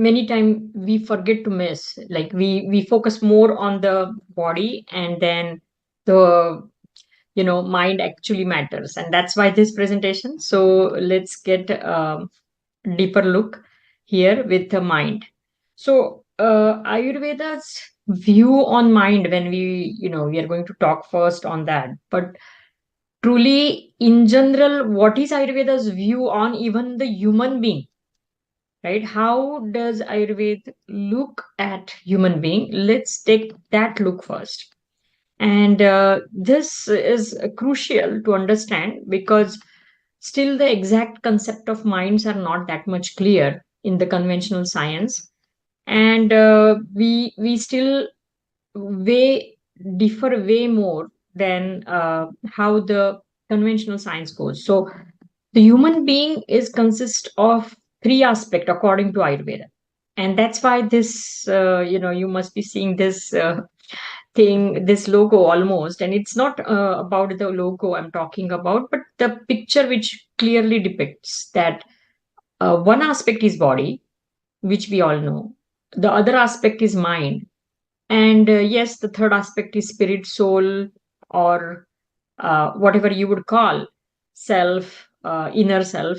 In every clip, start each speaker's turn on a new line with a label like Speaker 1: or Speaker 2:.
Speaker 1: many times we forget to miss, like we focus more on the body, and then the mind actually matters. And that's why this presentation. So let's get deeper look here with the mind. So Ayurveda's view on mind, when we are going to talk first on that. But truly, in general, what is Ayurveda's view on even the human being, right? How does Ayurveda look at human being? Let's take that look first. And this is crucial to understand, because still the exact concept of minds are not that much clear in the conventional science. And we still way differ way more than how the conventional science goes. So the human being is consist of three aspects according to Ayurveda. And that's why this you must be seeing this thing, this logo almost. And it's not about the logo I'm talking about, but the picture which clearly depicts that one aspect is body, which we all know. The other aspect is mind. And yes, the third aspect is spirit, soul, or whatever you would call self, inner self.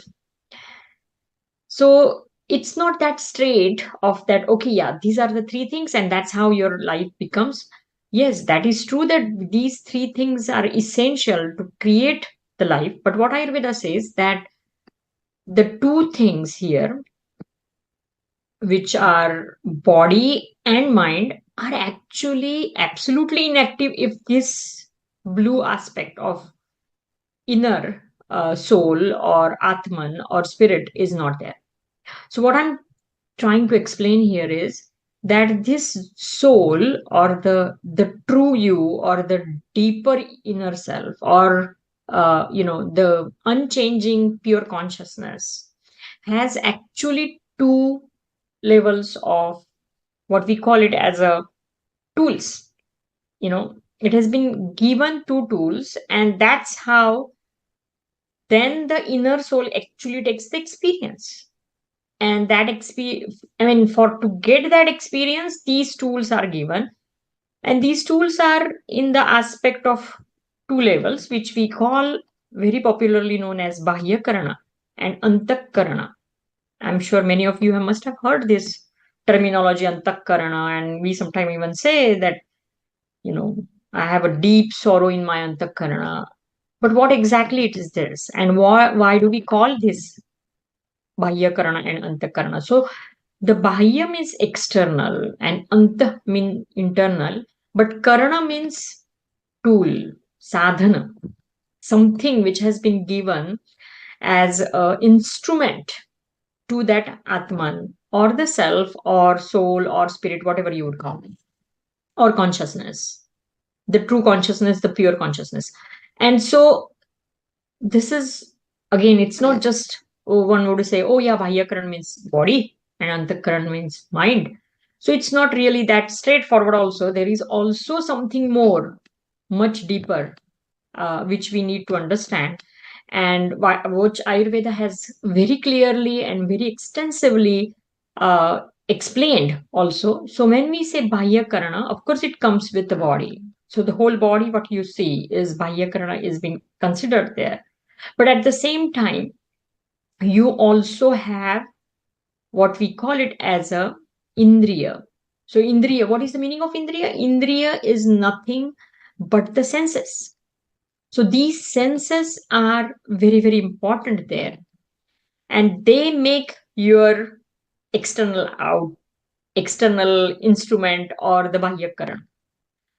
Speaker 1: So it's not that straight of that, okay, yeah, these are the three things, and that's how your life becomes. Yes, that is true that these three things are essential to create the life. But what Ayurveda says that the two things here, which are body and mind, are actually absolutely inactive if this blue aspect of inner soul or Atman or spirit is not there. So, what I'm trying to explain here is that this soul, or the true you, or the deeper inner self, or the unchanging pure consciousness, has actually two levels of what we call it as a tools. It has been given two tools, and that's how then the inner soul actually takes the experience. And that experience, I mean, for to get that experience, these tools are given. And these tools are in the aspect of two levels, which we call very popularly known as Bahya Karana and Antak Karana. I'm sure many of you must have heard this terminology, Antak Karana, and we sometimes even say that, you know, I have a deep sorrow in my Antak Karana. But what exactly it is this? And why do we call this Bahya Karana and Antak Karana? So the Bahya means external and Anta means internal, but Karana means tool, sadhana, something which has been given as an instrument to that Atman, or the self or soul or spirit, whatever you would call it, or consciousness, the true consciousness, the pure consciousness. And so this is, again, it's not just, oh, one would say, oh yeah, Bahyakaran means body and Antakaran means mind. So it's not really that straightforward. Also, there is also something more, much deeper, which we need to understand, and which Ayurveda has very clearly and very extensively explained also. So when we say Bahyakarana, of course, it comes with the body. So the whole body, what you see is Bahyakarana is being considered there. But at the same time, you also have what we call it as a Indriya. So Indriya, what is the meaning of Indriya? Indriya is nothing but the senses. So these senses are very, very important there. And they make your external instrument, or the Bahyakarana.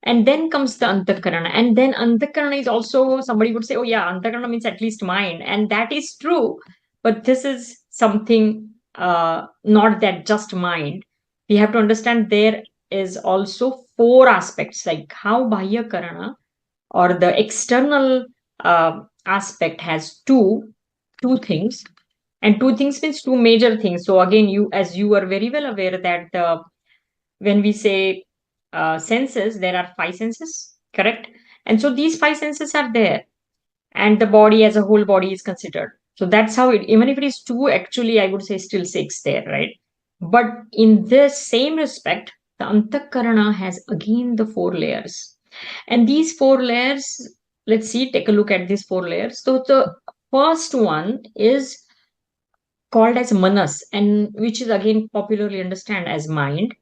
Speaker 1: And then comes the Antakarana. And then Antakarana is also, somebody would say, oh yeah, Antakarana means at least mind. And that is true. But this is something not that just mind. We have to understand there is also four aspects, like how Bahyakarana, or the external aspect, has two things. And two things means two major things. So again, as you are very well aware that when we say senses, there are five senses, correct? And so these five senses are there, and the body as a whole body is considered. So that's how it, even if it is two, actually I would say still six there, right? But in this same respect, the Antakarana has again the four layers. And these four layers, let's see, take a look at these four layers. So the first one is called as manas, and which is again popularly understood as mind.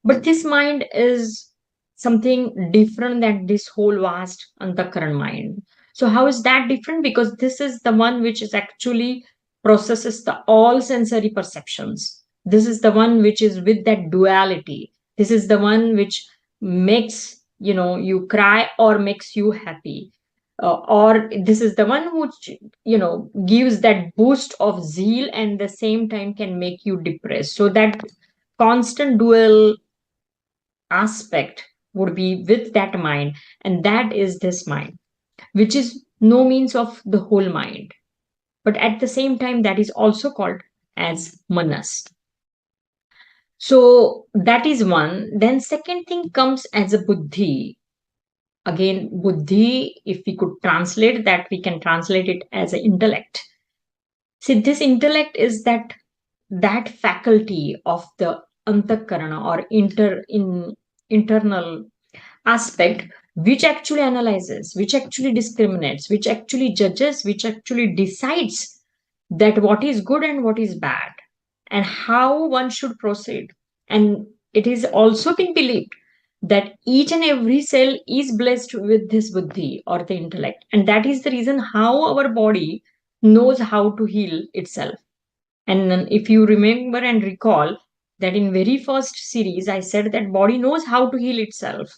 Speaker 1: But this mind is something different than this whole vast Antakaran mind. So how is that different? Because this is the one which is actually processes the all sensory perceptions. This is the one which is with that duality. This is the one which makes you cry or makes you happy. Or this is the one which gives that boost of zeal and the same time can make you depressed. So that constant dual aspect would be with that mind, and that is this mind, which is no means of the whole mind, but at the same time that is also called as manas. So that is one. Then second thing comes as a buddhi. Again, buddhi, if we could translate that, we can translate it as an intellect. See, this intellect is that faculty of the antakarana or internal aspect, which actually analyzes, which actually discriminates, which actually judges, which actually decides that what is good and what is bad and how one should proceed. And it is also been believed that each and every cell is blessed with this buddhi or the intellect. And that is the reason how our body knows how to heal itself. And then if you remember and recall that in very first series, I said that body knows how to heal itself.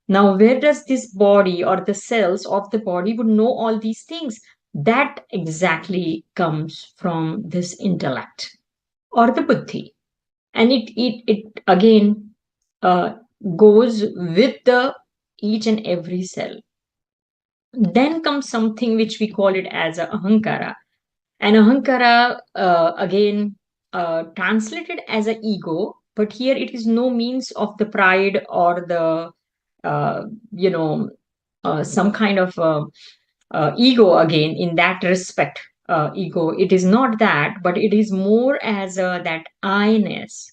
Speaker 1: Now, where does this body or the cells of the body would know all these things? That exactly comes from this intellect or the buddhi. And it again uh, goes with the each and every cell. Then comes something which we call it as a ahankara. And ahankara, again, translated as a ego, but here it is no means of the pride or the, uh, you know, some kind of ego again in that respect. Ego, it is not that, but it is more as that I-ness.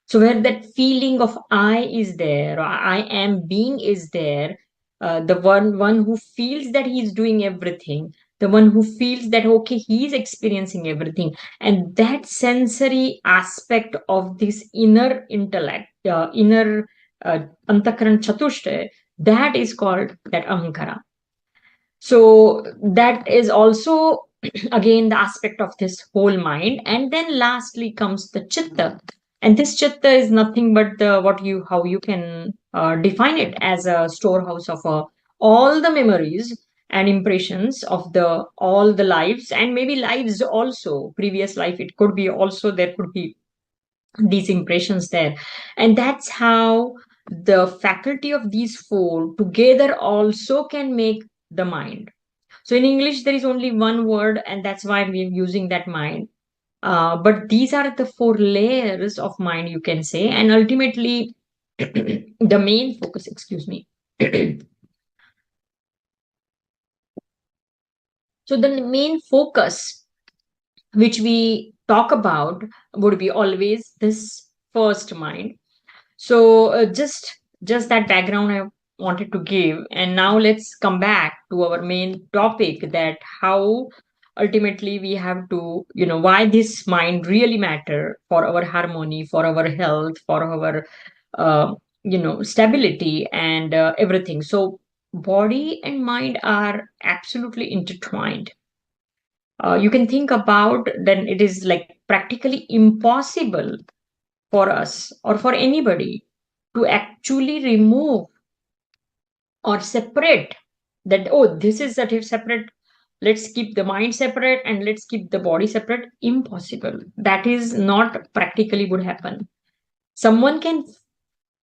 Speaker 1: So where that feeling of I is there, or I am being is there, the one who feels that he is doing everything, the one who feels that okay, he is experiencing everything, and that sensory aspect of this inner intellect, inner antakaran chatushta, that is called that ahankara. So that is also again the aspect of this whole mind. And then lastly comes the chitta. And this chitta is nothing but the what you how you can define it as a storehouse of all the memories and impressions of the all the lives, and maybe lives also previous life, it could be also there could be these impressions there. And that's how the faculty of these four together also can make the mind. So in English, there is only one word, and that's why we're using that mind. But these are the four layers of mind, you can say. And ultimately, the main focus, excuse me. So the main focus which we talk about would be always this first mind. So just that background I wanted to give, and now let's come back to our main topic, that how ultimately we have to why this mind really matter for our harmony, for our health, for our stability and everything. So body and mind are absolutely intertwined. You can think about then it is like practically impossible for us or for anybody to actually remove or separate that, oh, this is that is separate, let's keep the mind separate and let's keep the body separate. Impossible. That is not practically would happen. Someone can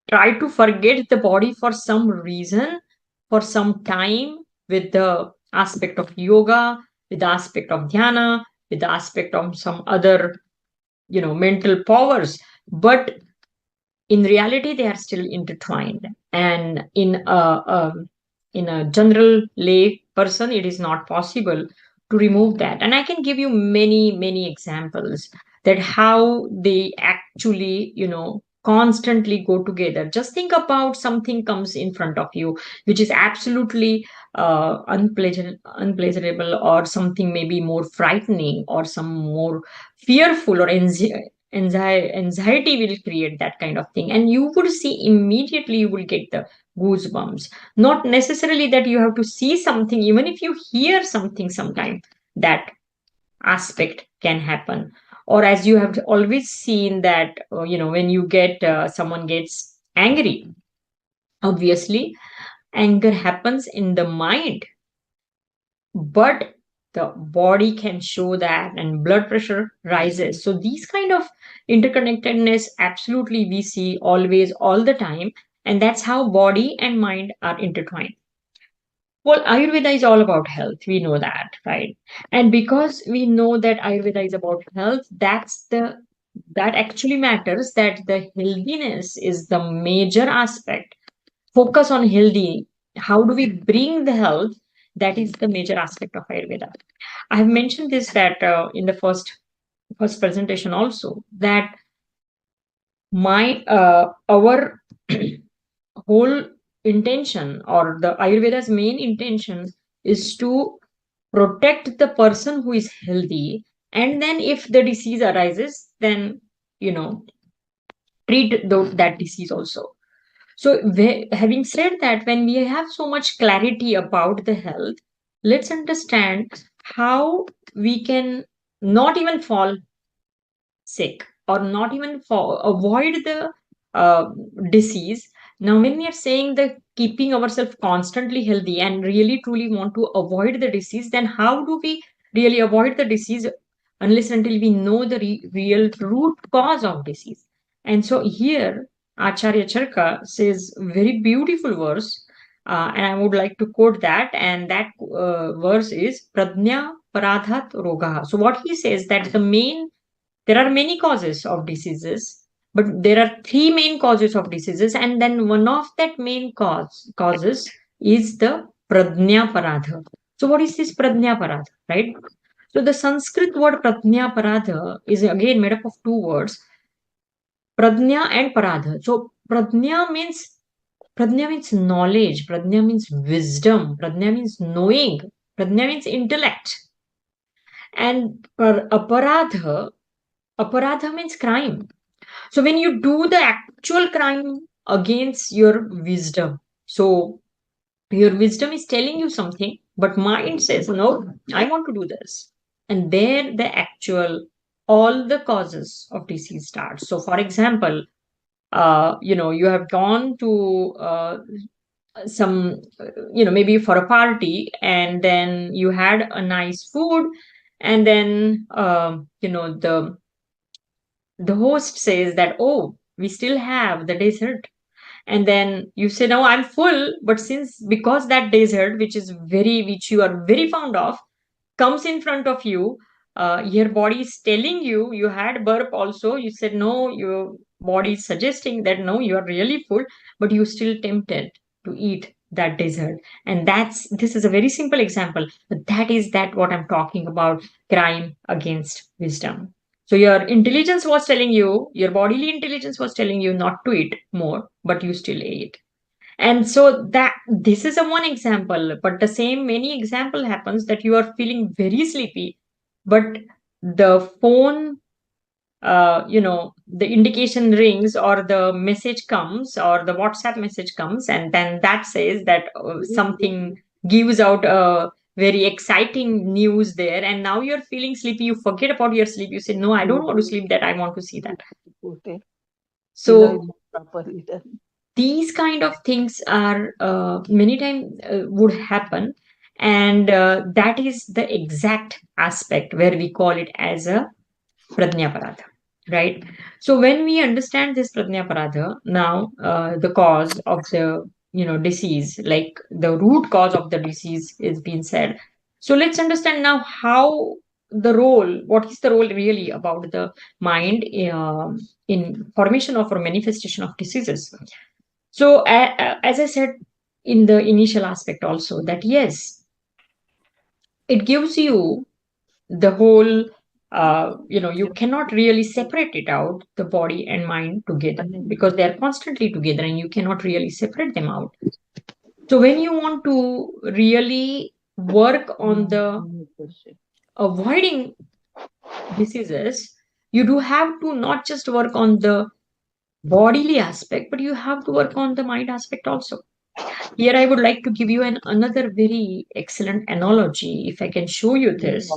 Speaker 1: try to forget the body for some reason, for some time, with the aspect of yoga, with the aspect of dhyana, with the aspect of some other mental powers, but in reality they are still intertwined. And in a general lay person, it is not possible to remove that. And I can give you many examples. that how they actually, constantly go together. Just think about something comes in front of you which is absolutely unpleasurable, or something maybe more frightening, or some more fearful, or anxiety will create that kind of thing, and you would see immediately, you will get the goosebumps. Not necessarily that you have to see something, even if you hear something sometime, that aspect can happen. Or as you have always seen that, when you get someone gets angry, obviously anger happens in the mind, but the body can show that, and blood pressure rises. So these kind of interconnectedness absolutely we see always, all the time, and that's how body and mind are intertwined. Well, Ayurveda is all about health. We know that, right? And because we know that Ayurveda is about health, that actually matters, that the healthiness is the major aspect. Focus on healthy. How do we bring the health? That is the major aspect of Ayurveda. I have mentioned this that in the first presentation also, that my our whole intention, or the Ayurveda's main intention, is to protect the person who is healthy, and then if the disease arises, then you know treat that disease also. So having said that, when we have so much clarity about the health, let's understand how we can not even fall sick, or not even avoid the uh, disease. Now, when we are saying that keeping ourselves constantly healthy and really truly want to avoid the disease, then how do we really avoid the disease unless until we know the real root cause of disease? And so here, Acharya Charka says very beautiful verse, and I would like to quote that. And that verse is Pradnya Paradhat Rogaha. So what he says, that there are many causes of diseases, but there are three main causes of diseases, and then one of that main causes is the Pradnya Paradha. So what is this Pradnya Paradha, right? So the Sanskrit word Pradnya Paradha is again made up of two words, Pradnya and Paradha. So Pradnya means knowledge, Pradnya means wisdom, Pradnya means knowing, Pradnya means intellect, and Aparadha means crime. So when you do the actual crime against your wisdom, so your wisdom is telling you something, but mind says, no, I want to do this. And there the actual, all the causes of disease starts. So for example, you have gone to some, maybe for a party, and then you had a nice food, and then, the host says that, oh, we still have the dessert, and then you say, no, I'm full, but since because that dessert, which you are very fond of, comes in front of you, your body is telling you, you had burp also, you said no, your body is suggesting that no, you are really full, but you still tempted to eat that dessert. And this is a very simple example, but that what I'm talking about, crime against wisdom. So your intelligence was telling you, your bodily intelligence was telling you not to eat more, but you still ate. And so that this is a one example, but the same many example happens that you are feeling very sleepy, but the phone, the indication rings, or the message comes, or the WhatsApp message comes, and then that says that something gives out a very exciting news there, and now you're feeling sleepy, you forget about your sleep, you say, no, I don't want to sleep, that I want to see that. So these kind of things are many times would happen, and that is the exact aspect where we call it as a Pradnya, right? So when we understand this Pradnya, now the cause of the disease, like the root cause of the disease is being said. So let's understand now how what is the role really about the mind in formation of or manifestation of diseases. So as I said in the initial aspect also, that yes, it gives you the whole you cannot really separate it out, the body and mind together, because they are constantly together and you cannot really separate them out. So when you want to really work on the avoiding diseases, you do have to not just work on the bodily aspect, but you have to work on the mind aspect also. Here, I would like to give you another very excellent analogy. If I can show you this,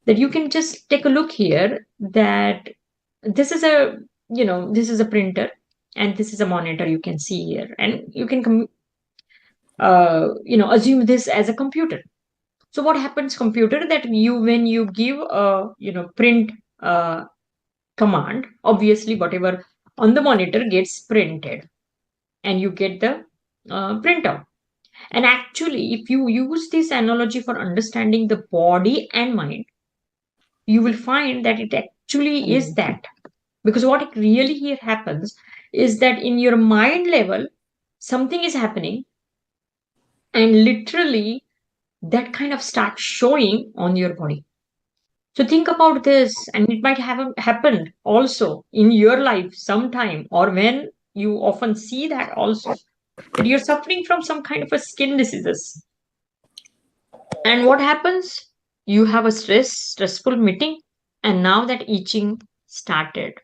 Speaker 1: that you can just take a look here. That this is a this is a printer, and this is a monitor. You can see here, and you can assume this as a computer. So what happens, computer, that you when you give a print uh, command, obviously whatever on the monitor gets printed, and you get the printout. And actually, if you use this analogy for understanding the body and mind, you will find that it actually is that. Because what it really here happens is that in your mind level, something is happening, and literally that kind of starts showing on your body. So think about this, and it might have happened also in your life sometime, or when you often see that also, that you're suffering from some kind of a skin diseases. And what happens? You have a stressful meeting, and now that itching started.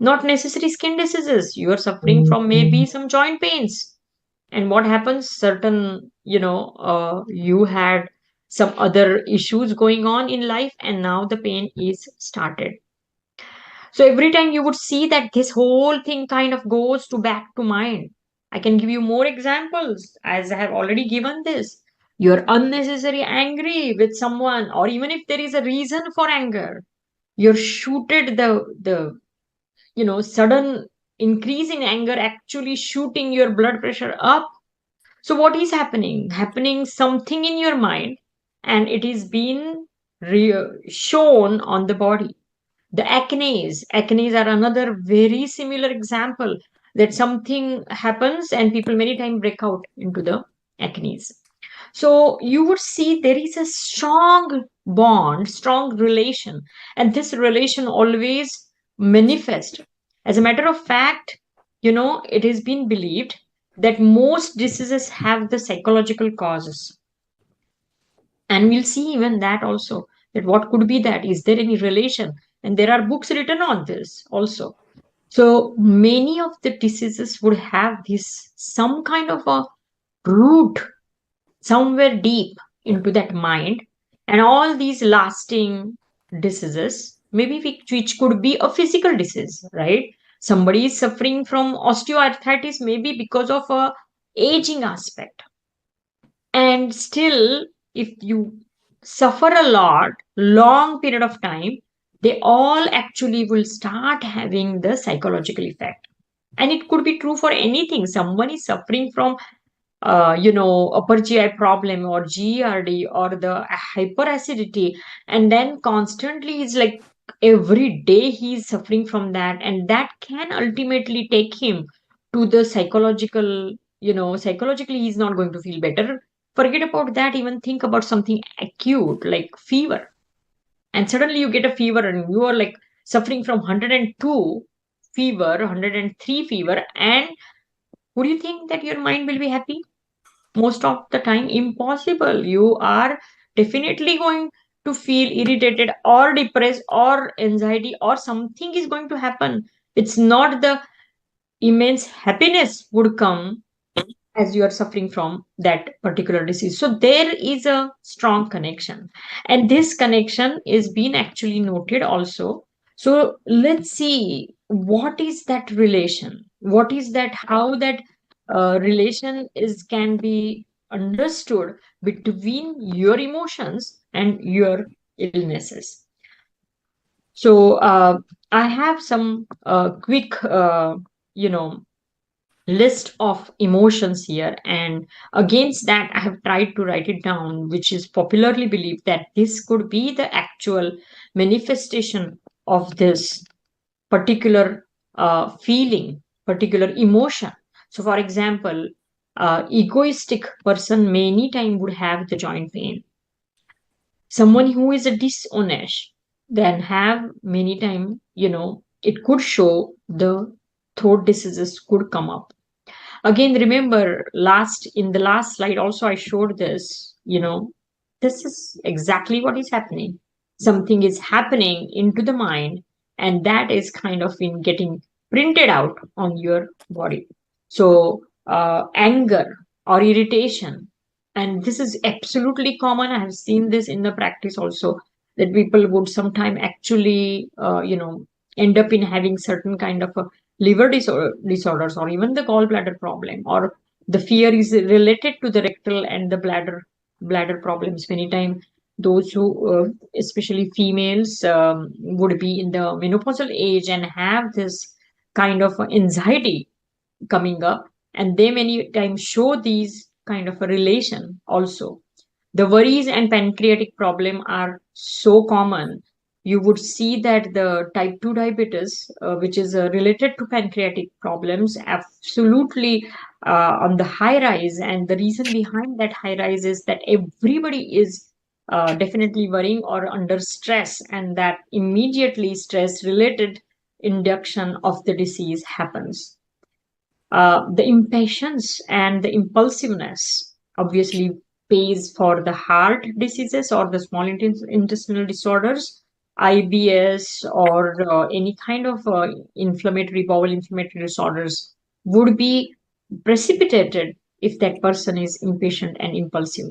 Speaker 1: Not necessary skin diseases. You are suffering from maybe some joint pains. And what happens? Certain, you had some other issues going on in life, and now the pain is started. So every time you would see that this whole thing kind of goes to back to mind. I can give you more examples as I have already given this. You're unnecessarily angry with someone, or even if there is a reason for anger, you're shooted the sudden increase in anger actually shooting your blood pressure up. So what is happening something in your mind, and it is being shown on the body. The acnes are another very similar example, that something happens and people many times break out into the acnes. So you would see there is a strong bond, strong relation, and this relation always manifest. As a matter of fact, it has been believed that most diseases have the psychological causes. And we'll see even that also, that what could be that? Is there any relation? And there are books written on this also. So many of the diseases would have this some kind of a root somewhere deep into that mind, and all these lasting diseases, maybe which could be a physical disease, right? Somebody is suffering from osteoarthritis, maybe because of a aging aspect. And still, if you suffer a lot, long period of time, they all actually will start having the psychological effect. And it could be true for anything. Someone is suffering from upper GI problem or GERD or the hyperacidity, and then constantly is like every day he is suffering from that, and that can ultimately take him to the psychological, psychologically he's not going to feel better. Forget about that, even think about something acute like fever, and suddenly you get a fever and you are like suffering from 102 fever, 103 fever, and would you think that your mind will be happy? Most of the time impossible. You are definitely going to feel irritated or depressed or anxiety, or something is going to happen. It's not the immense happiness would come as you are suffering from that particular disease. So there is a strong connection, and this connection is being actually noted also. So let's see what is that relation, what is that, how that relation is can be understood between your emotions and your illnesses. So I have some quick you know list of emotions here, and against that I have tried to write it down, which is popularly believed that this could be the actual manifestation of this particular feeling, particular emotion. So for example, egoistic person many time would have the joint pain. Someone who is a dishonest, then have many time, it could show the throat diseases could come up. Again, remember, last in the last slide also I showed this, this is exactly what is happening. Something is happening into the mind, and that is kind of in getting printed out on your body. So anger or irritation, and this is absolutely common. I have seen this in the practice also, that people would sometime actually end up in having certain kind of a disorders, or even the gallbladder problem, or the fear is related to the rectal and the bladder problems. Many time those who especially females would be in the menopausal age and have this kind of anxiety coming up, and they many times show these kind of a relation also. The worries and pancreatic problem are so common. You would see that the type 2 diabetes, which is related to pancreatic problems, absolutely on the high rise. And the reason behind that high rise is that everybody is definitely worrying or under stress, and that immediately stress related induction of the disease happens. The impatience and the impulsiveness obviously pays for the heart diseases or the small intestinal disorders, IBS, or any kind of bowel inflammatory disorders would be precipitated if that person is impatient and impulsive.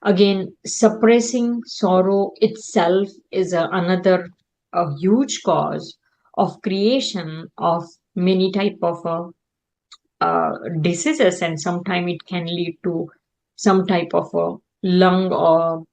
Speaker 1: Again, suppressing sorrow itself is another a huge cause of creation of many type of diseases, and sometimes it can lead to some type of a lung or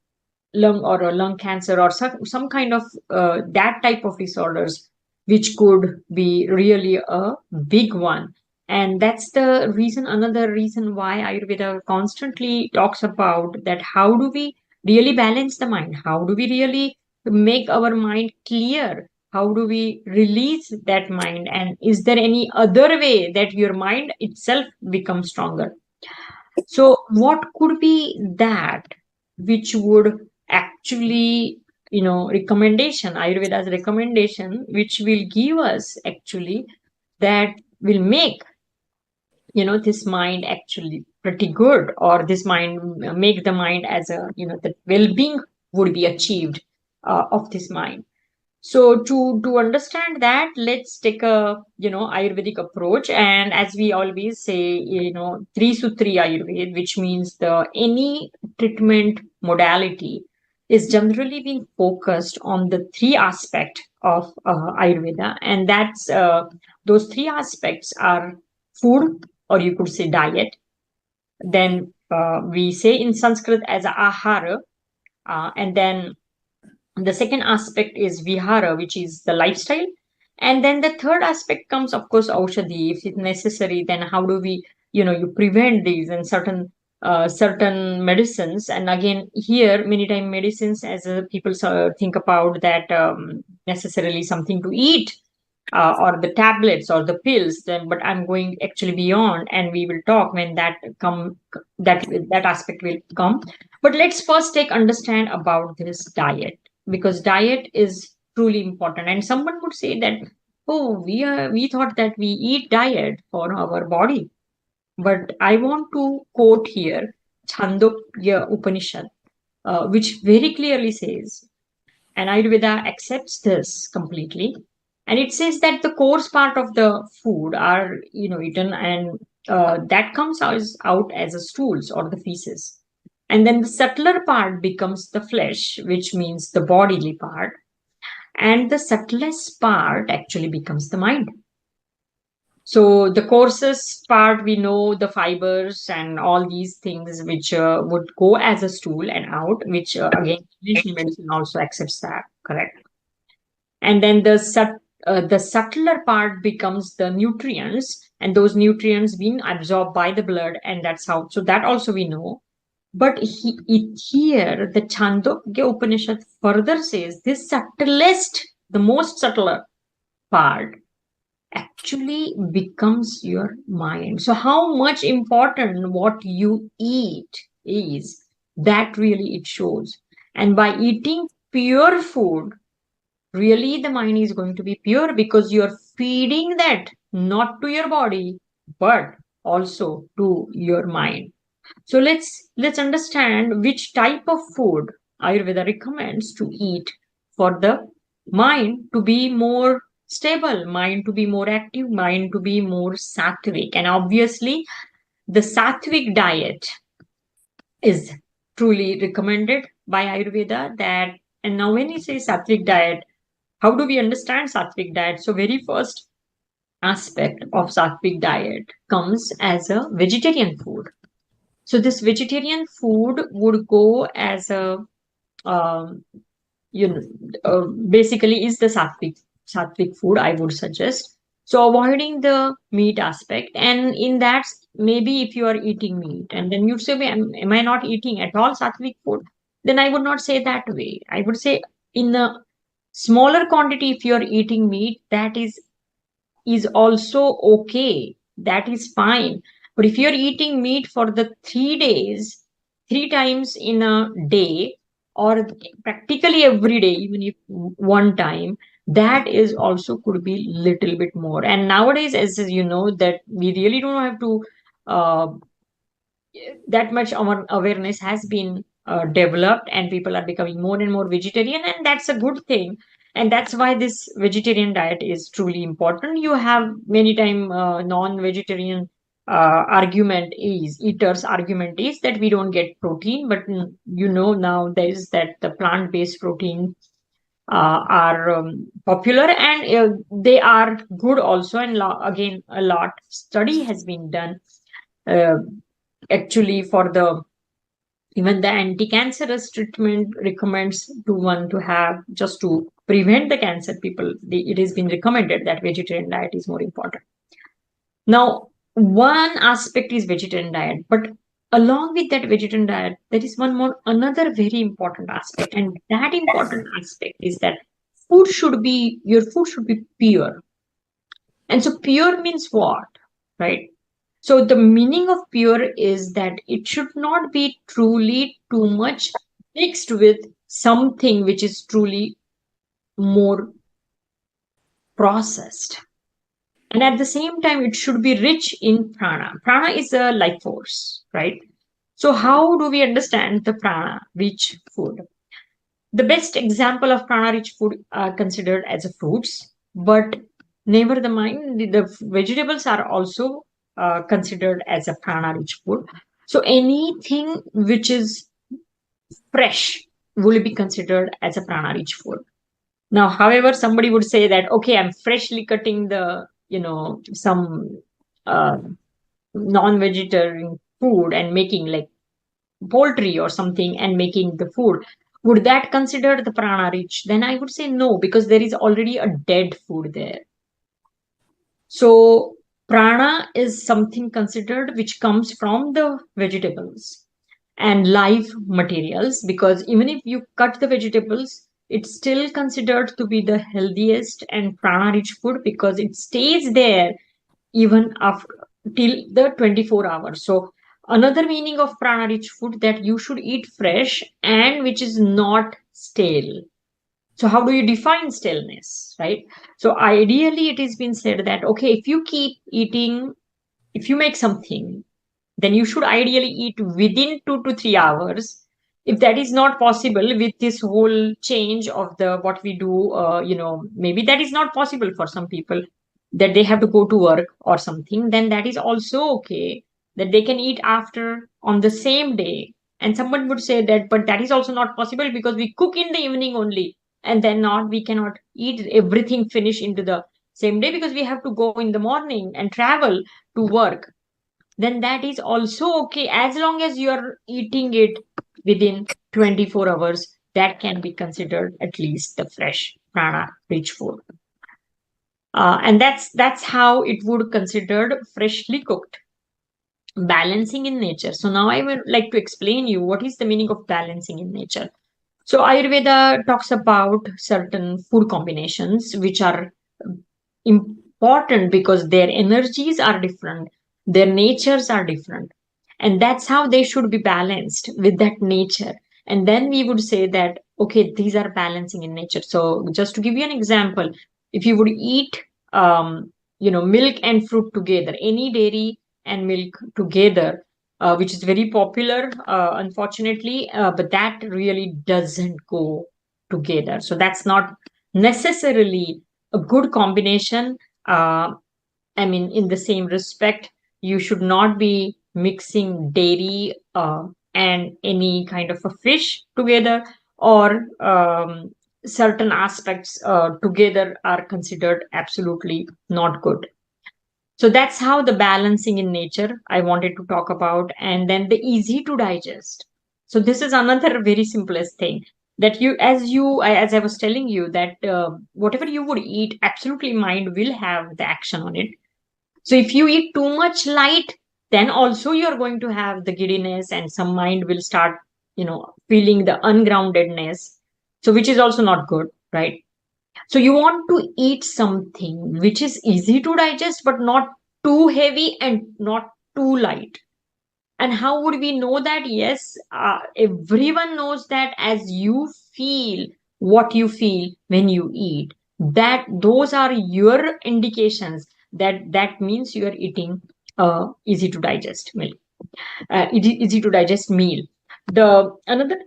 Speaker 1: a lung cancer, or some kind of that type of disorders, which could be really a big one. And that's the reason, another reason why Ayurveda constantly talks about that how do we really balance the mind, how do we really make our mind clear, how do we release that mind, and is there any other way that your mind itself becomes stronger. So what could be that which would actually, recommendation, Ayurveda's recommendation, which will give us actually that will make, this mind actually pretty good, or this mind make the mind as a, the well-being would be achieved of this mind. So to understand that, let's take a Ayurvedic approach, and as we always say, 3 Sutri Ayurveda, which means the any treatment modality is generally being focused on the three aspect of Ayurveda, and that's those three aspects are food, or you could say diet. Then we say in Sanskrit as ahara, and then the second aspect is vihara, which is the lifestyle. And then the third aspect comes, of course, aushadhi. If it's necessary, then how do we, you prevent these and certain medicines. And again, here, many time medicines, as people think about that necessarily something to eat, or the tablets or the pills, then but I'm going actually beyond, and we will talk when that aspect will come. But let's first take understand about this diet, because diet is truly important. And someone would say that, oh, we thought that we eat diet for our body. But I want to quote here Chandogya Upanishad, which very clearly says, and Ayurveda accepts this completely. And it says that the coarse part of the food are, eaten, and that comes out as a stools or the feces. And then the subtler part becomes the flesh, which means the bodily part. And the subtlest part actually becomes the mind. So the coarsest part, we know the fibers and all these things which would go as a stool and out, which again, traditional medicine also accepts that, correct? And then the subtler part becomes the nutrients, and those nutrients being absorbed by the blood, and that's how. So that also we know. But here, the Chandogya Upanishad further says this subtlest, the most subtler part actually becomes your mind. So how much important what you eat is, that really it shows. And by eating pure food, really the mind is going to be pure, because you're feeding that not to your body but also to your mind. So let's understand which type of food Ayurveda recommends to eat for the mind to be more stable, mind to be more active, mind to be more sattvic. And obviously the sattvic diet is truly recommended by Ayurveda. That, and now when you say sattvic diet, how do we understand sattvic diet? So very first aspect of sattvic diet comes as a vegetarian food. So this vegetarian food would go as a um, you know basically is the sattvic food, I would suggest. So avoiding the meat aspect, and in that, maybe if you are eating meat and then you say, "Well, am I not eating at all sattvic food?" Then I would not say that way. I would say in a smaller quantity, if you are eating meat, that is also okay. That is fine. But if you're eating meat for the 3 days, 3 times in a day, or practically every day, even if one time, that is also could be little bit more. And nowadays, as you know, that we really don't have to uh, that much our awareness has been developed, and people are becoming more and more vegetarian, and that's a good thing. And that's why this vegetarian diet is truly important. You have many time non-vegetarian argument is eaters argument is that we don't get protein, but now there is that the plant-based protein are popular, and they are good also. And again, a lot study has been done uh, actually for the even the anti-cancerous treatment recommends to one to have just to prevent the cancer. It has been recommended that vegetarian diet is more important. Now, one aspect is vegetarian diet, but along with that vegetarian diet, there is another very important aspect, and that important aspect is that your food should be pure. And so pure means what, right? So the meaning of pure is that it should not be truly too much mixed with something which is truly more processed. And at the same time, it should be rich in prana. Prana is a life force, right? So how do we understand the prana rich food? The best example of prana rich food are considered as a fruits, but never the mind, the vegetables are also considered as a prana rich food. So anything which is fresh will be considered as a prana rich food. Now, however, somebody would say that, okay, I'm freshly cutting some uh, non-vegetarian food and making like poultry or something and making the food. Would that consider the prana rich? Then I would say no, because there is already a dead food there. So prana is something considered which comes from the vegetables and live materials, because even if you cut the vegetables, it's still considered to be the healthiest and prana rich food because it stays there even after till the 24 hours. So another meaning of prana rich food that you should eat fresh and which is not stale. So how do you define staleness, right? So ideally it has been said that, okay, if you keep eating, if you make something, then you should ideally eat within 2 to 3 hours. If that is not possible with this whole change of the what we do, maybe that is not possible for some people, that they have to go to work or something, then that is also okay, that they can eat after on the same day. And someone would say that, but that is also not possible because we cook in the evening only, and then not we cannot eat everything finish into the same day because we have to go in the morning and travel to work. Then that is also okay as long as you are eating it within 24 hours. That can be considered at least the fresh prana rich food. And that's how it would considered freshly cooked. Balancing in nature. So now I would like to explain you what is the meaning of balancing in nature. So Ayurveda talks about certain food combinations which are important because their energies are different, their natures are different, and that's how they should be balanced with that nature. And then we would say that, okay, these are balancing in nature. So just to give you an example, if you would eat, milk and fruit together, any dairy and milk together, which is very popular, unfortunately, but that really doesn't go together. So that's not necessarily a good combination. I mean, in the same respect, you should not be mixing dairy and any kind of a fish together, or certain aspects together are considered absolutely not good. So that's how the balancing in nature I wanted to talk about. And then the easy to digest. So this is another very simplest thing, that as I was telling you, that whatever you would eat, absolutely mind will have the action on it. So if you eat too much light, then also you're going to have the giddiness, and some mind will start, feeling the ungroundedness. So which is also not good, right? So you want to eat something which is easy to digest, but not too heavy and not too light. And how would we know that? Yes, everyone knows that as you feel what you feel when you eat, that those are your indications that that means you are eating easy to digest meal, easy to digest meal. The another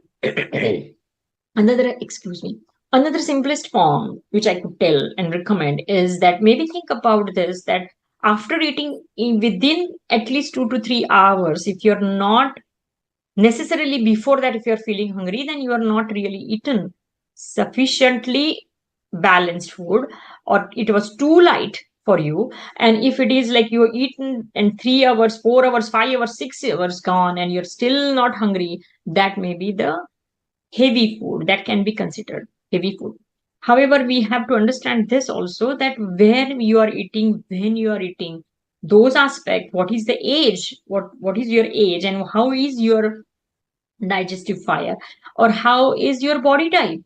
Speaker 1: another excuse me another simplest form which I could tell and recommend is that maybe think about this, that after eating within at least 2 to 3 hours, if you're not necessarily before that, if you're feeling hungry, then you are not really eaten sufficiently balanced food, or it was too light for you. And if it is like you're eaten and 3 hours, 4 hours, 5 hours, 6 hours gone, and you're still not hungry, that may be the heavy food, that can be considered heavy food. However, we have to understand this also, that where you are eating, when you are eating, those aspects, what is the age, what is your age, and how is your digestive fire, or how is your body type,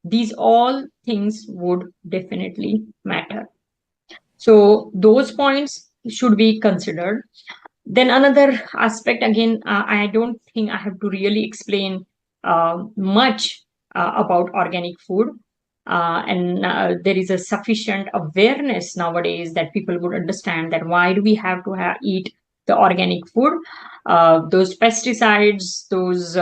Speaker 1: these all things would definitely matter. So those points should be considered. Then another aspect, again, I don't think I have to really explain much about organic food. And there is a sufficient awareness nowadays that people would understand that why do we have to eat the organic food. Those pesticides, those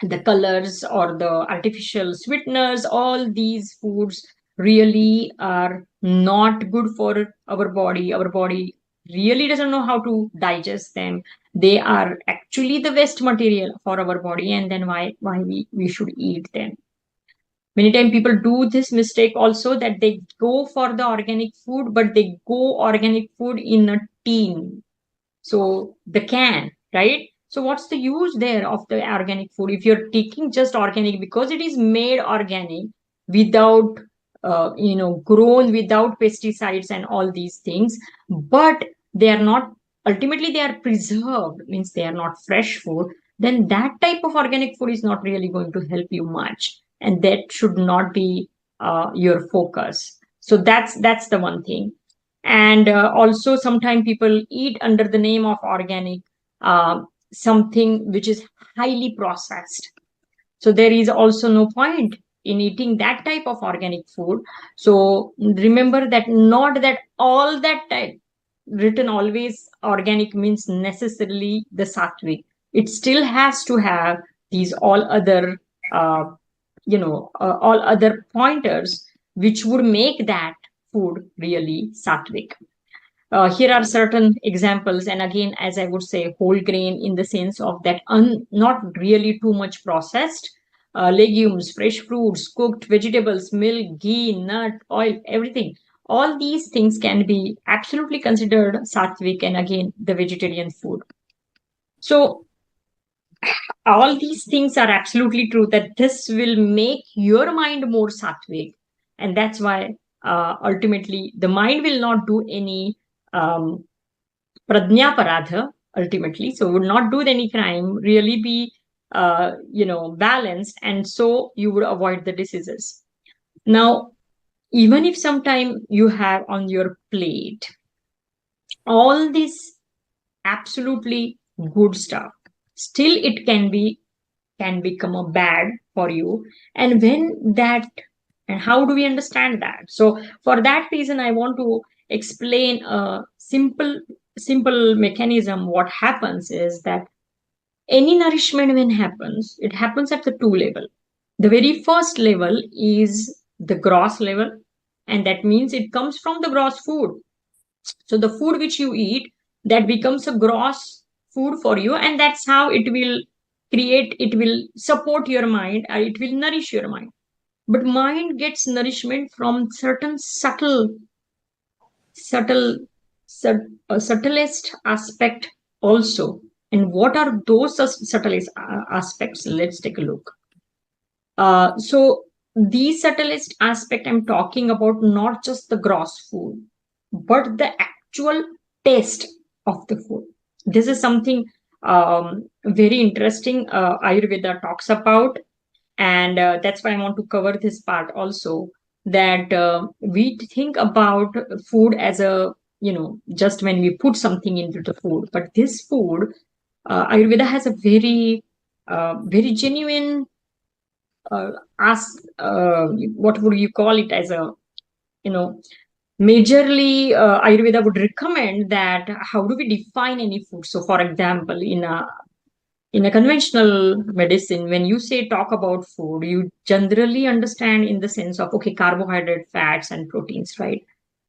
Speaker 1: the colors or the artificial sweeteners, all these foods really are not good for our body. Our body really doesn't know how to digest them. They are actually the waste material for our body, and then why we should eat them. Many times people do this mistake also, that they go for the organic food, but they go organic food in a tin, so the can, right? So what's the use there of the organic food if you're taking just organic, because it is made organic without grown without pesticides and all these things, but they are not, ultimately they are preserved, means they are not fresh food. Then that type of organic food is not really going to help you much, and that should not be your focus. So that's the one thing. And also sometimes people eat under the name of organic something which is highly processed. So there is also no point in eating that type of organic food. So remember that not that all that type written always organic means necessarily the sattvic. It still has to have these uh, all other pointers which would make that food really sattvic. Here are certain examples, and again, as I would say, whole grain in the sense of that not really too much processed. Legumes, fresh fruits, cooked vegetables, milk, ghee, nut, oil, everything. All these things can be absolutely considered sattvic, and again, the vegetarian food. So all these things are absolutely true, that this will make your mind more sattvic, and that's why ultimately the mind will not do any um, pradnya paradha ultimately, so would not do any crime, really be balanced, and so you would avoid the diseases. Now, even if sometime you have on your plate all this absolutely good stuff, still it can be can become a bad for you. And when that, and how do we understand that? So for that reason, I want to explain a simple mechanism. What happens is that any nourishment when happens, it happens at the two level. The very first level is the gross level, and that means it comes from the gross food. So the food which you eat, that becomes a gross food for you, and that's how it will create, it will support your mind, or it will nourish your mind. But mind gets nourishment from certain subtle, subtlest aspect also. And what are those subtlest aspects? Let's take a look. So the subtlest aspect I'm talking about, not just the gross food, but the actual taste of the food. This is something very interesting Ayurveda talks about, and that's why I want to cover this part also. That we think about food as a, just when we put something into the food, but this food, Ayurveda has a very genuine as what would you call it, as a, you know majorly Ayurveda would recommend that how do we define any food. So for example, in a conventional medicine, when you say talk about food, you generally understand in the sense of, okay, carbohydrate, fats, and proteins, right?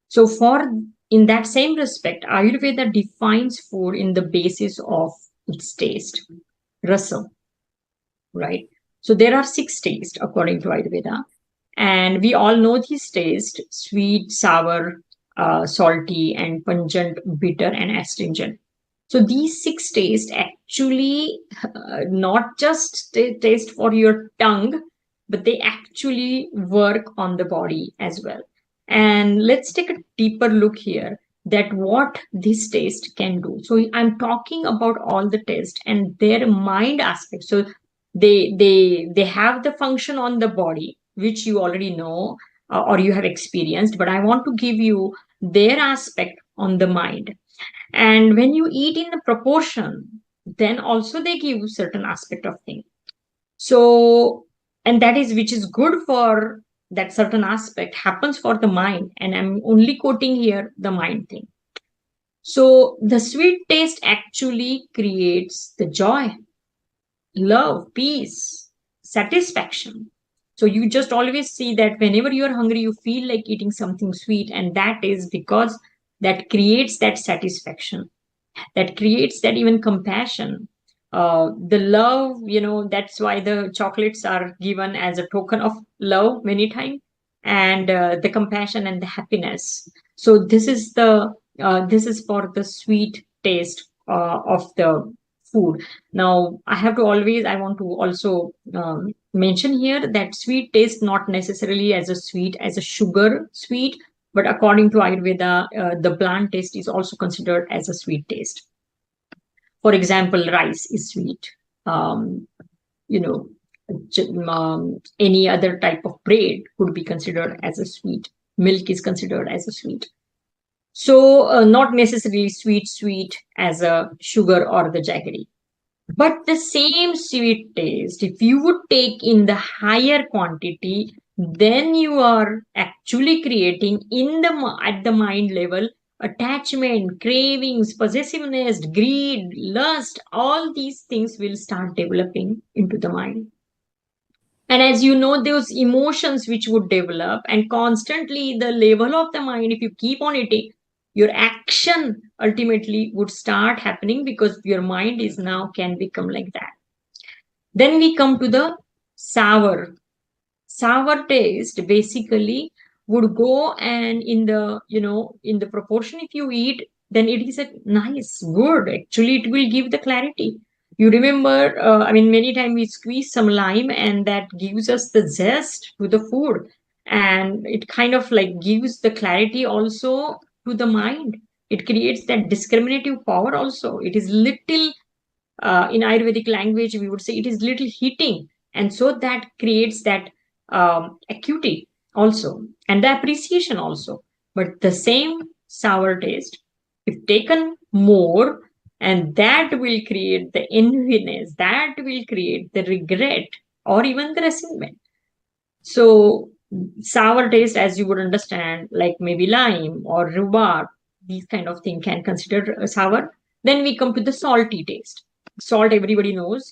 Speaker 1: So for, in that same respect, Ayurveda defines food in the basis of its taste, rasa, right? So there are six tastes according to Ayurveda, and we all know these tastes: sweet, sour, salty, and pungent, bitter, and astringent. So these six tastes actually not just taste for your tongue, but they actually work on the body as well. And let's take a deeper look here, that what this taste can do. So I'm talking about all the taste and their mind aspect. So they have the function on the body, which you already know, or you have experienced, but I want to give you their aspect on the mind. And when you eat in the proportion, then also they give certain aspect of thing. So, and that is which is good for that certain aspect happens for the mind, and I'm only quoting here the mind thing. So the sweet taste actually creates the joy, love, peace, satisfaction. So you just always see that whenever you're hungry, you feel like eating something sweet, and that is because that creates that satisfaction, that creates that even compassion, the love. That's why the chocolates are given as a token of love many times, and the compassion and the happiness. So this is for the sweet taste of the food. Now I want to also mention here that sweet taste not necessarily as a sweet, as a sugar sweet, but according to Ayurveda, the bland taste is also considered as a sweet taste. For example, rice is sweet. Um, you know, any other type of bread could be considered as a sweet. Milk is considered as a sweet. So, not necessarily sweet as a sugar or the jaggery. But the same sweet taste, if you would take in the higher quantity, then you are actually creating at the mind level attachment, cravings, possessiveness, greed, lust. All these things will start developing into the mind. And as you know, those emotions which would develop, and constantly the level of the mind, if you keep on eating, your action ultimately would start happening because your mind is now can become like that. Then we come to the sour. Sour taste basically would go, and in the proportion if you eat, then it is a nice, good. Actually, it will give the clarity. You remember, many times we squeeze some lime, and that gives us the zest to the food, and it kind of like gives the clarity also to the mind. It creates that discriminative power also. It is little, in Ayurvedic language, we would say it is little heating. And so that creates that acuity also, and the appreciation also. But the same sour taste, if taken more, And that will create the enviness, that will create the regret or even the resentment. So, sour taste, as you would understand, like maybe lime or rhubarb, these kind of thing can consider sour. Then we come to the salty taste. Salt, everybody knows.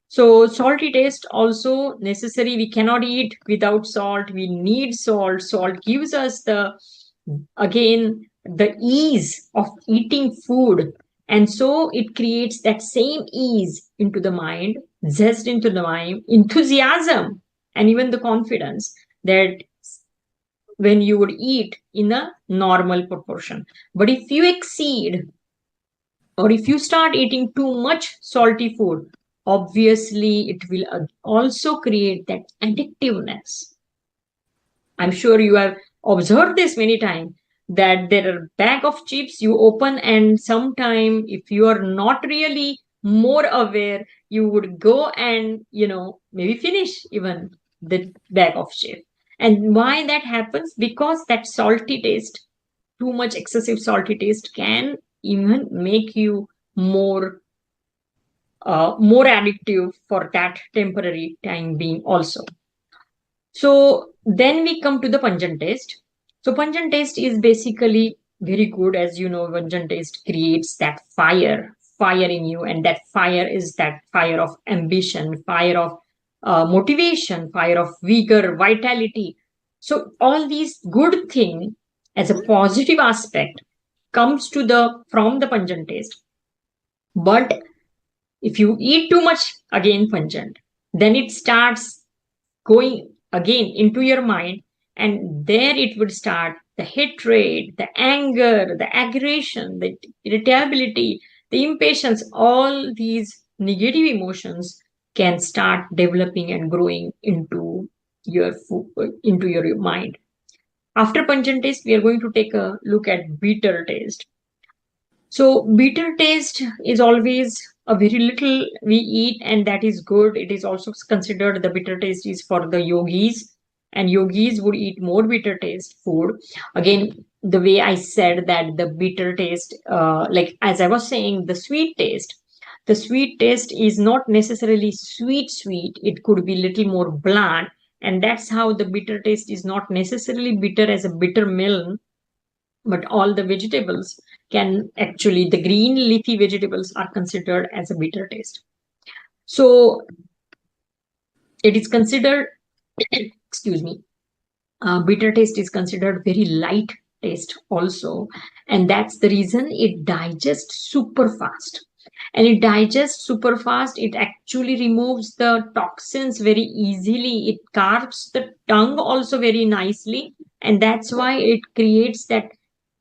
Speaker 1: So, salty taste also necessary. We cannot eat without salt. We need salt. Salt gives us the, again, the ease of eating food. And so it creates that same ease into the mind, zest into the mind, enthusiasm, and even the confidence that when you would eat in a normal proportion. But if you exceed, or if you start eating too much salty food, obviously it will also create that addictiveness. I'm sure you have observed this many times, that there are bag of chips you open, and sometime if you are not really more aware, you would go and maybe finish even the bag of chips. And why that happens? Because that salty taste, too much excessive salty taste, can even make you more addictive for that temporary time being also. So then we come to the pungent taste. So pungent taste is basically very good. As you know, pungent taste creates that fire in you, and that fire is that fire of ambition, fire of motivation, fire of vigor, vitality. So all these good thing as a positive aspect comes to the from the pungent taste. But if you eat too much, again pungent, then it starts going again into your mind, and there it would start the hatred, the anger, the aggression, the irritability, the impatience. All these negative emotions can start developing and growing into your into your mind. After pungent taste, we are going to take a look at bitter taste. So bitter taste is always a very little we eat, and that is good. It is also considered the bitter taste is for the yogis, and yogis would eat more bitter taste food. Again, the way I said that the bitter taste, like as I was saying, the sweet taste is not necessarily sweet, sweet. It could be little more bland, and that's how the bitter taste is not necessarily bitter as a bitter melon, but all the vegetables can actually, the green leafy vegetables are considered as a bitter taste. So it is considered, excuse me, bitter taste is considered very light taste also, and that's the reason it digests super fast. And it digests super fast, it actually removes the toxins very easily, it carves the tongue also very nicely, and that's why it creates that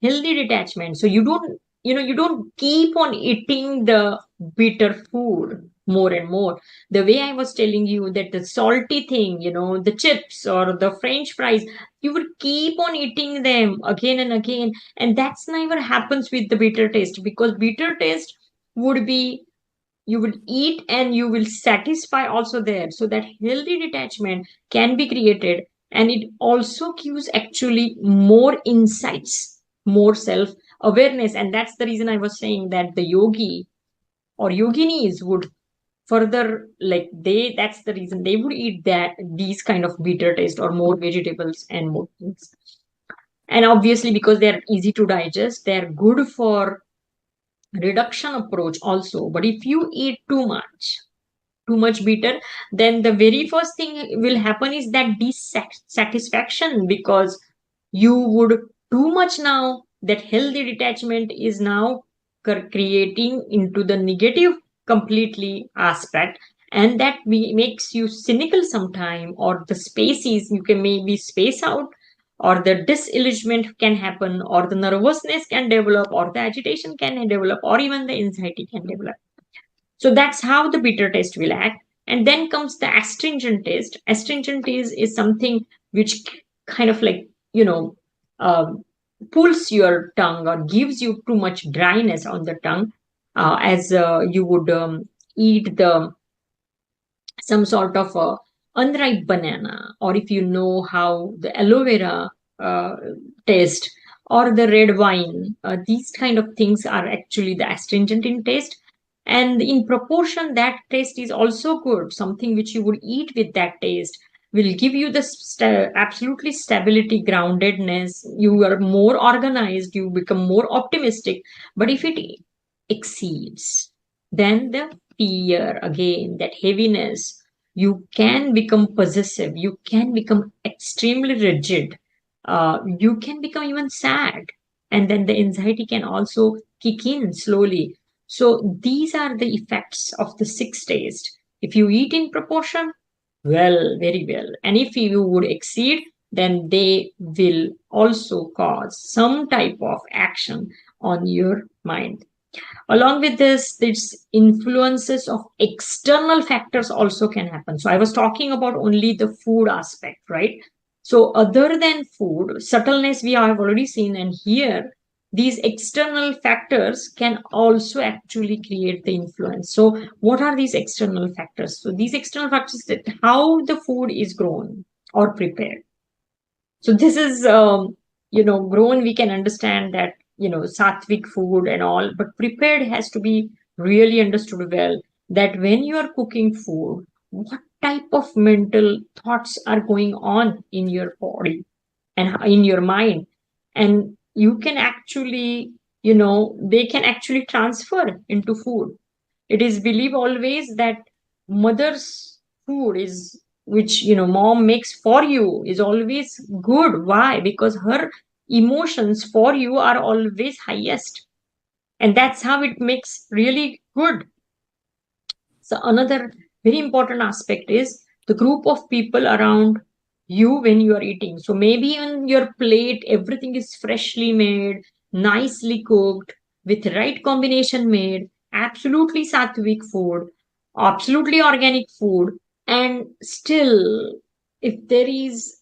Speaker 1: healthy detachment. So you don't keep on eating the bitter food more and more. The way I was telling you that the salty thing, the chips or the french fries, you would keep on eating them again and again, and that's never happens with the bitter taste, because bitter taste would be, you will eat and you will satisfy also there, so that healthy detachment can be created. And it also gives actually more insights, more self awareness, and that's the reason I was saying that the yogi or yoginis would further, like, they, that's the reason they would eat that these kind of bitter taste or more vegetables and more things. And obviously because they're easy to digest, they're good for reduction approach also. But if you eat too much bitter, then the very first thing will happen is that dissatisfaction, because you would too much now, that healthy detachment is now creating into the negative completely aspect, and that makes you cynical sometime, or the spaces you can maybe space out, or the disillusionment can happen, or the nervousness can develop, or the agitation can develop, or even the anxiety can develop. So that's how the bitter taste will act. And then comes the astringent taste. Astringent taste is something which kind of like, um, pulls your tongue or gives you too much dryness on the tongue, as you would eat the some sort of a unripe banana, or if you know how the aloe vera uh, taste, or the red wine. These kind of things are actually the astringent in taste. And in proportion, that taste is also good. Something which you would eat with that taste will give you the absolutely stability, groundedness. You are more organized, you become more optimistic. But if it exceeds, then the fear again, that heaviness, you can become possessive, you can become extremely rigid, you can become even sad, and then the anxiety can also kick in slowly. So these are the effects of the six taste. If you eat in proportion, well, very well, and if you would exceed, then they will also cause some type of action on your mind. Along with this influences of external factors also can happen. So I was talking about only the food aspect, right? So other than food, subtleness we have already seen, and here these external factors can also actually create the influence. So what are these external factors? So these external factors, that how the food is grown or prepared. So this is, grown, we can understand that, sattvic food and all, but prepared has to be really understood well, that when you are cooking food, what type of mental thoughts are going on in your body and in your mind. And you can actually, they can actually transfer into food. It is believed always that mother's food is, which mom makes for you, is always good. Why? Because her emotions for you are always highest, and that's how it makes really good. So another very important aspect is the group of people around you when you are eating. So maybe on your plate, everything is freshly made, nicely cooked, with right combination made, absolutely sattvic food, absolutely organic food, and still, if there is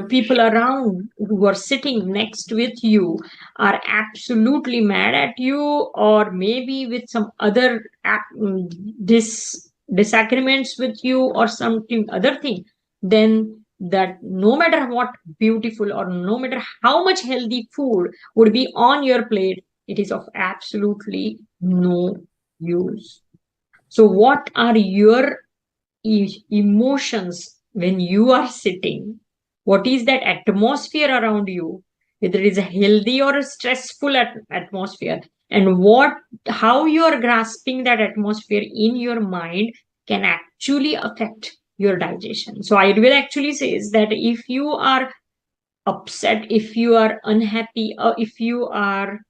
Speaker 1: people around who are sitting next with you are absolutely mad at you, or maybe with some other disagreements with you or something other thing, then that no matter what beautiful or no matter how much healthy food would be on your plate, it is of absolutely no use. So what are your emotions when you are sitting? What is that atmosphere around you? Whether it is a healthy or a stressful atmosphere, and how you are grasping that atmosphere in your mind can actually affect your digestion. So Ayurveda actually says that if you are upset, if you are unhappy, or if you are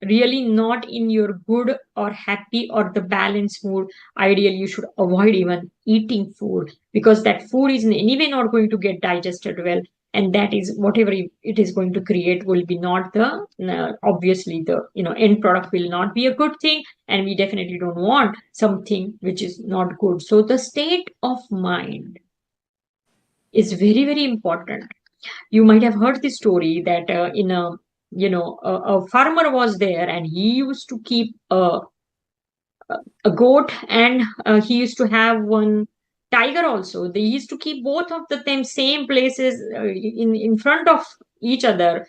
Speaker 1: really not in your good or happy or the balanced mood, ideally you should avoid even eating food, because that food is in any way not going to get digested well, and that is whatever it is going to create will be not the obviously the end product will not be a good thing, and we definitely don't want something which is not good. So the state of mind is very very important. You might have heard the story that in a a farmer was there, and he used to keep a goat, and he used to have one tiger also. They used to keep both of them same places, in front of each other,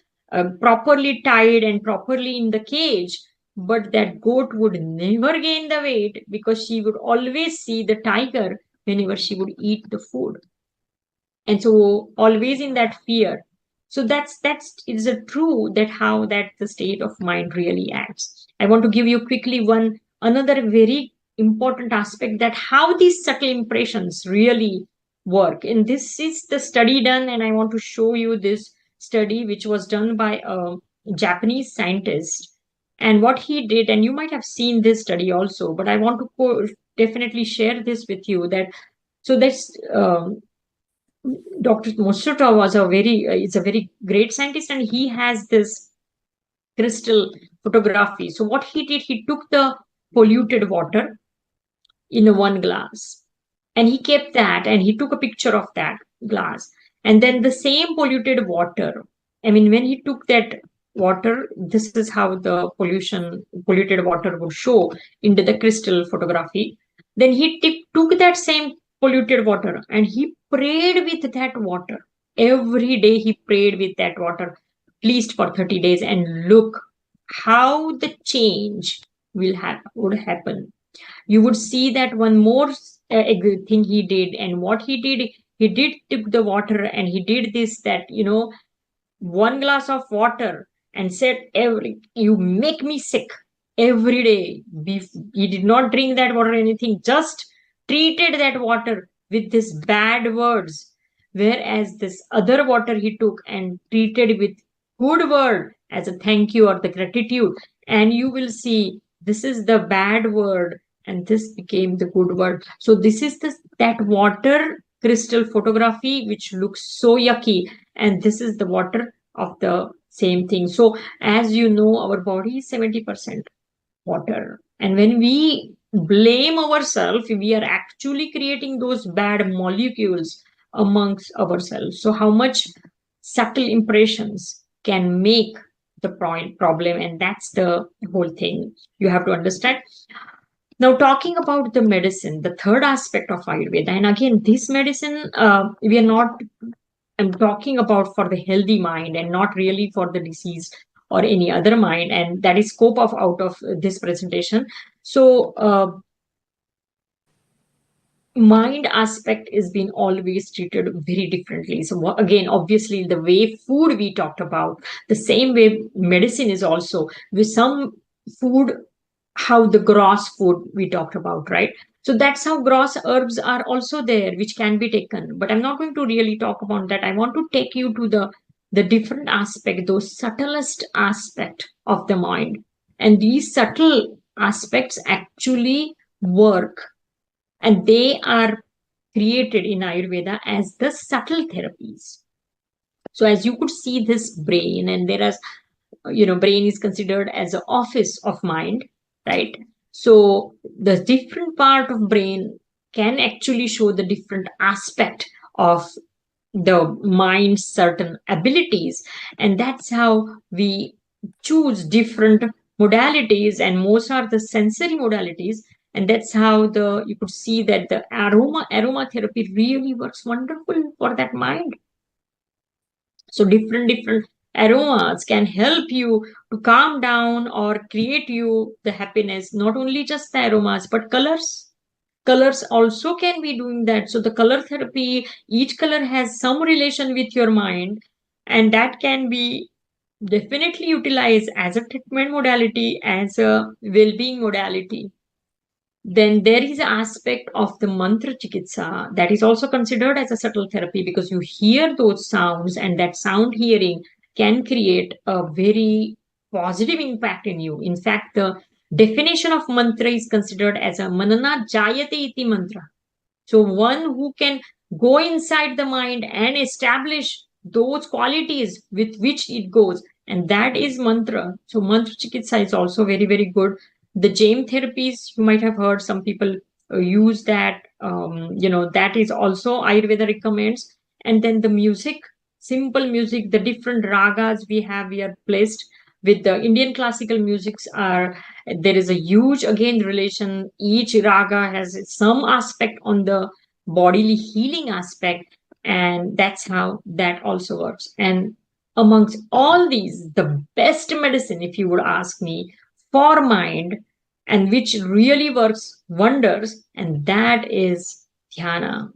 Speaker 1: properly tied and properly in the cage. But that goat would never gain the weight, because she would always see the tiger whenever she would eat the food, and so always in that fear. So that's it's a true that how that the state of mind really acts. I want to give you quickly one another very important aspect, that how these subtle impressions really work. And this is the study done, and I want to show you this study which was done by a Japanese scientist. And what he did, and you might have seen this study also, but I want to definitely share this with you, that so that's Dr. Motsuta was a very is a very great scientist, and he has this crystal photography. So what he did, he took the polluted water in a one glass, and he kept that, and he took a picture of that glass, and then the same polluted water. I mean, when he took that water, this is how the polluted water would show into the crystal photography. Then he took that same polluted water and he prayed with that water. Every day he prayed with that water. least for 30 days and look how the change would happen. You would see that one more thing he did, and what he did took the water and he did this, that, one glass of water, and said, every you make me sick every day. He did not drink that water or anything, just treated that water with this bad words, whereas this other water he took and treated with good word as a thank you or the gratitude. And you will see, this is the bad word and this became the good word. So this is that water crystal photography which looks so yucky, and this is the water of the same thing. So as you know, our body is 70% water, and when we blame ourselves, we are actually creating those bad molecules amongst ourselves. So how much subtle impressions can make the problem, and that's the whole thing you have to understand. Now, talking about the medicine, the third aspect of Ayurveda, and again, this medicine, we are not, I'm talking about for the healthy mind and not really for the diseased or any other mind, and that is scope of out of this presentation. So, mind aspect is being always treated very differently. So again, obviously, the way food we talked about, the same way medicine is also with some food, how the gross food we talked about, right? So that's how gross herbs are also there, which can be taken. But I'm not going to really talk about that. I want to take you to the different aspect, those subtlest aspect of the mind. And these subtle aspects actually work, and they are created in Ayurveda as the subtle therapies. So as you could see this brain, and there is, brain is considered as an office of mind, right? So the different part of brain can actually show the different aspect of the mind's certain abilities, and that's how we choose different modalities, and most are the sensory modalities. And that's how the you could see that the aromatherapy really works wonderful for that mind. So different aromas can help you to calm down or create you the happiness. Not only just the aromas, but colors also can be doing that. So the color therapy, each color has some relation with your mind, and that can be definitely utilized as a treatment modality, as a well-being modality. Then there is an aspect of the mantra chikitsa that is also considered as a subtle therapy, because you hear those sounds, and that sound hearing can create a very positive impact in you. In fact, the definition of mantra is considered as a manana jayate iti mantra. So one who can go inside the mind and establish those qualities with which it goes, and that is mantra. So mantra chikitsa is also very, very good. The Jain therapies, you might have heard some people use that. That is also Ayurveda recommends. And then the music, simple music, the different ragas we are placed with the Indian classical musics are, there is a huge again relation. Each raga has some aspect on the bodily healing aspect, and that's how that also works. And amongst all these, the best medicine, if you would ask me, for mind, and which really works wonders, and that is dhyana,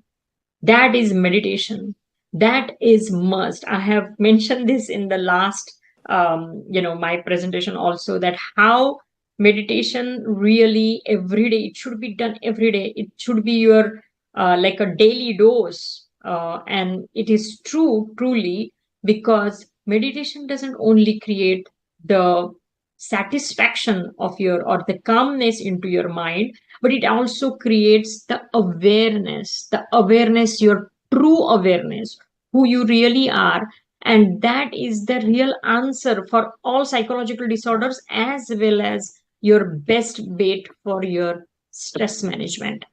Speaker 1: that is meditation, that is must. I have mentioned this in the last my presentation also, that how meditation really every day, it should be done every day. It should be your like a daily dose, and it is truly, because meditation doesn't only create the satisfaction of your or the calmness into your mind, but it also creates the awareness, your true awareness, who you really are. And that is the real answer for all psychological disorders, as well as your best bet for your stress management.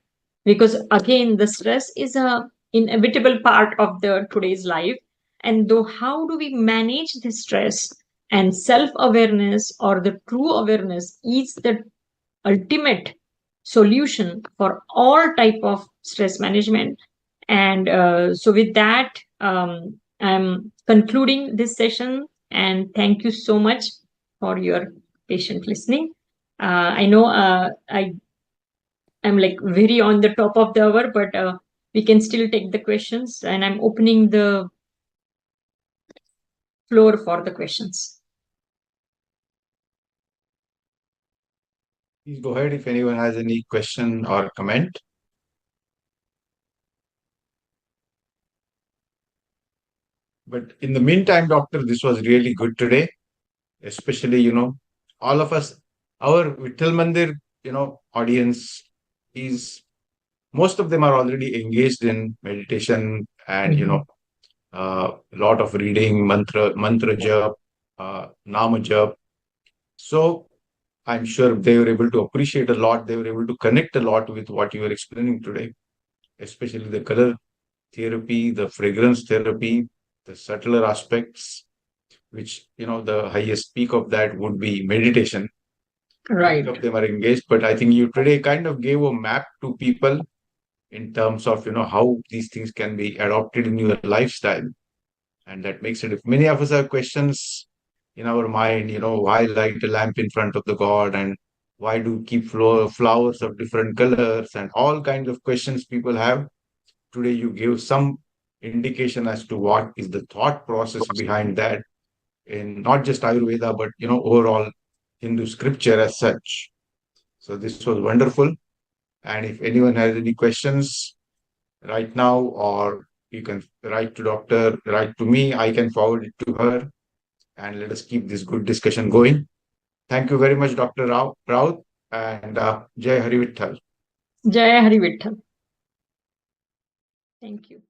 Speaker 1: Because again, the stress is a inevitable part of the today's life. And though, how do we manage the stress? And self awareness or the true awareness is the ultimate solution for all type of stress management. And so with that, I'm concluding this session. And thank you so much for your patient listening. I know I'm like very on the top of the hour, but we can still take the questions, and I'm opening the floor for the questions.
Speaker 2: Please go ahead if anyone has any question or comment. But in the meantime, doctor, this was really good today, especially, all of us, our Vitthal Mandir, audience is, most of them are already engaged in meditation and,
Speaker 1: Mhm.
Speaker 2: a lot of reading, mantra jap, nama jap. So I'm sure they were able to appreciate a lot. They were able to connect a lot with what you were explaining today, especially the color therapy, the fragrance therapy, the subtler aspects, which, the highest peak of that would be meditation. Many
Speaker 1: Right.
Speaker 2: of them are engaged, but I think you today kind of gave a map to people in terms of, how these things can be adopted in your lifestyle. And that makes it, if many of us have questions in our mind, why light a lamp in front of the god, and why do keep flowers of different colors, and all kinds of questions people have. Today you give some indication as to what is the thought process behind that, in not just Ayurveda, but overall Hindu scripture as such. So this was wonderful. And if anyone has any questions right now, or you can write to doctor, write to me, I can forward it to her, and let us keep this good discussion going. Thank you very much, Dr. Raut, and Jai Hari Vitthal.
Speaker 1: Jaya Hari Vitthal. Thank you.